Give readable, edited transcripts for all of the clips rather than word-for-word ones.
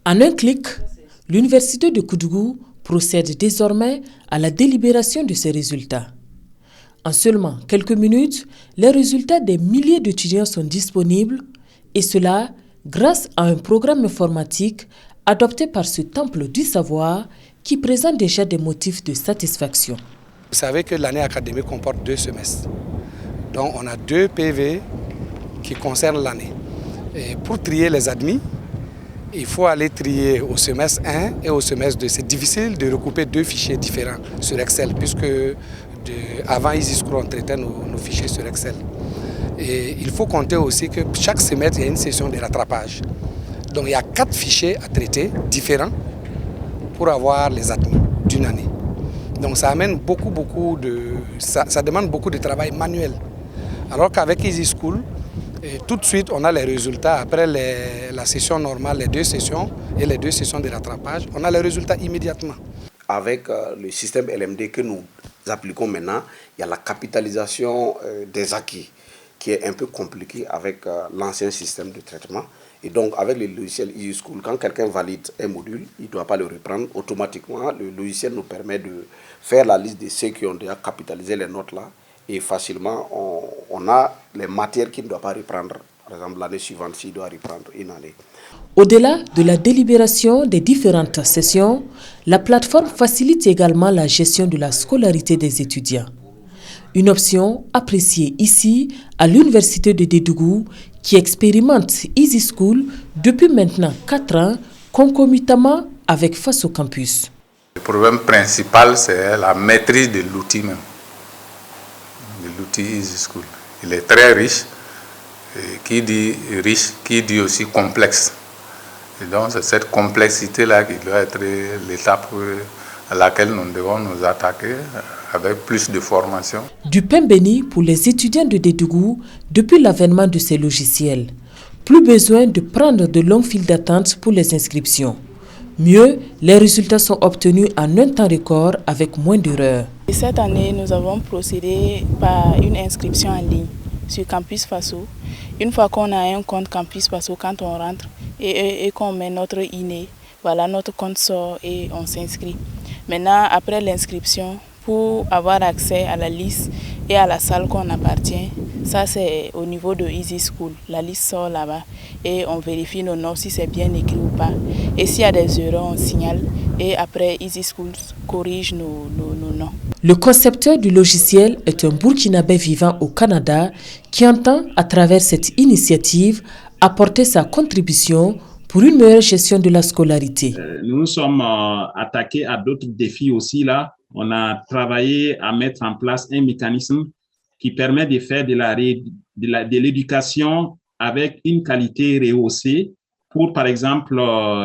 En un clic, l'Université de Koudougou procède désormais à la délibération de ses résultats. En seulement quelques minutes, les résultats des milliers d'étudiants sont disponibles, et cela grâce à un programme informatique adopté par ce temple du savoir qui présente déjà des motifs de satisfaction. Vous savez que l'année académique comporte 2 semestres. Donc on a 2 PV qui concernent l'année. Et pour trier les admis, il faut aller trier au semestre 1 et au semestre 2. C'est difficile de recouper 2 fichiers différents sur Excel, puisque avant EasySchool, on traitait nos fichiers sur Excel. Et il faut compter aussi que chaque semestre, il y a une session de rattrapage. Donc il y a 4 fichiers à traiter différents pour avoir les admis d'une année. Donc ça amène ça demande beaucoup de travail manuel. Alors qu'avec EasySchool, tout de suite on a les résultats après la session normale, les 2 sessions et les 2 sessions de rattrapage, on a les résultats immédiatement. Avec le système LMD que nous appliquons maintenant, il y a la capitalisation des acquis qui est un peu compliquée avec l'ancien système de traitement. Et donc avec le logiciel EasySchool, quand quelqu'un valide un module, il ne doit pas le reprendre automatiquement. Le logiciel nous permet de faire la liste de ceux qui ont déjà capitalisé les notes là. Et facilement, on a les matières qu'il ne doit pas reprendre. Par exemple, l'année suivante, s'il doit reprendre une année. Au-delà de la délibération des différentes sessions, la plateforme facilite également la gestion de la scolarité des étudiants. Une option appréciée ici à l'Université de Dédougou qui expérimente EasySchool depuis maintenant 4 ans, concomitamment avec Faso Campus. Le problème principal, c'est la maîtrise de l'outil même. De l'outil EasySchool. Il est très riche. Et qui dit riche, qui dit aussi complexe. Et donc c'est cette complexité-là qui doit être l'étape à laquelle nous devons nous attaquer avec plus de formation. Du pain béni pour les étudiants de Dédougou depuis l'avènement de ces logiciels. Plus besoin de prendre de longues files d'attente pour les inscriptions. Mieux, les résultats sont obtenus en un temps record avec moins d'erreurs. Cette année, nous avons procédé par une inscription en ligne sur Campus Faso. Une fois qu'on a un compte Campus Faso, quand on rentre et qu'on met notre INE, voilà, notre compte sort et on s'inscrit. Maintenant, après l'inscription, pour avoir accès à la liste et à la salle qu'on appartient, ça c'est au niveau de EasySchool. La liste sort là-bas et on vérifie nos noms si c'est bien écrit ou pas. Et s'il y a des erreurs, on signale et après EasySchool corrige nos noms. Le concepteur du logiciel est un Burkinabé vivant au Canada qui entend, à travers cette initiative, apporter sa contribution pour une meilleure gestion de la scolarité. Nous nous sommes attaqués à d'autres défis aussi là. On a travaillé à mettre en place un mécanisme qui permet de faire de l'éducation avec une qualité rehaussée pour, par exemple,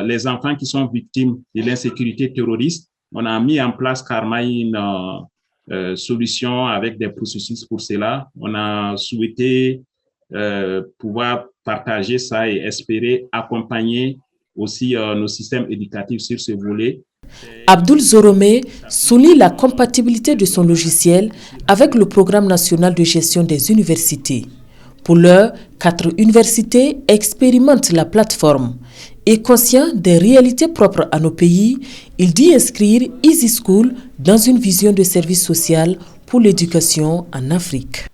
les enfants qui sont victimes de l'insécurité terroriste. On a mis en place carrément une solution avec des processus pour cela. On a souhaité pouvoir partager ça et espérer accompagner aussi nos systèmes éducatifs sur ce volet. Abdoul Zoromé souligne la compatibilité de son logiciel avec le programme national de gestion des universités. Pour l'heure, 4 universités expérimentent la plateforme. Et conscient des réalités propres à nos pays, il dit inscrire EasySchool dans une vision de service social pour l'éducation en Afrique.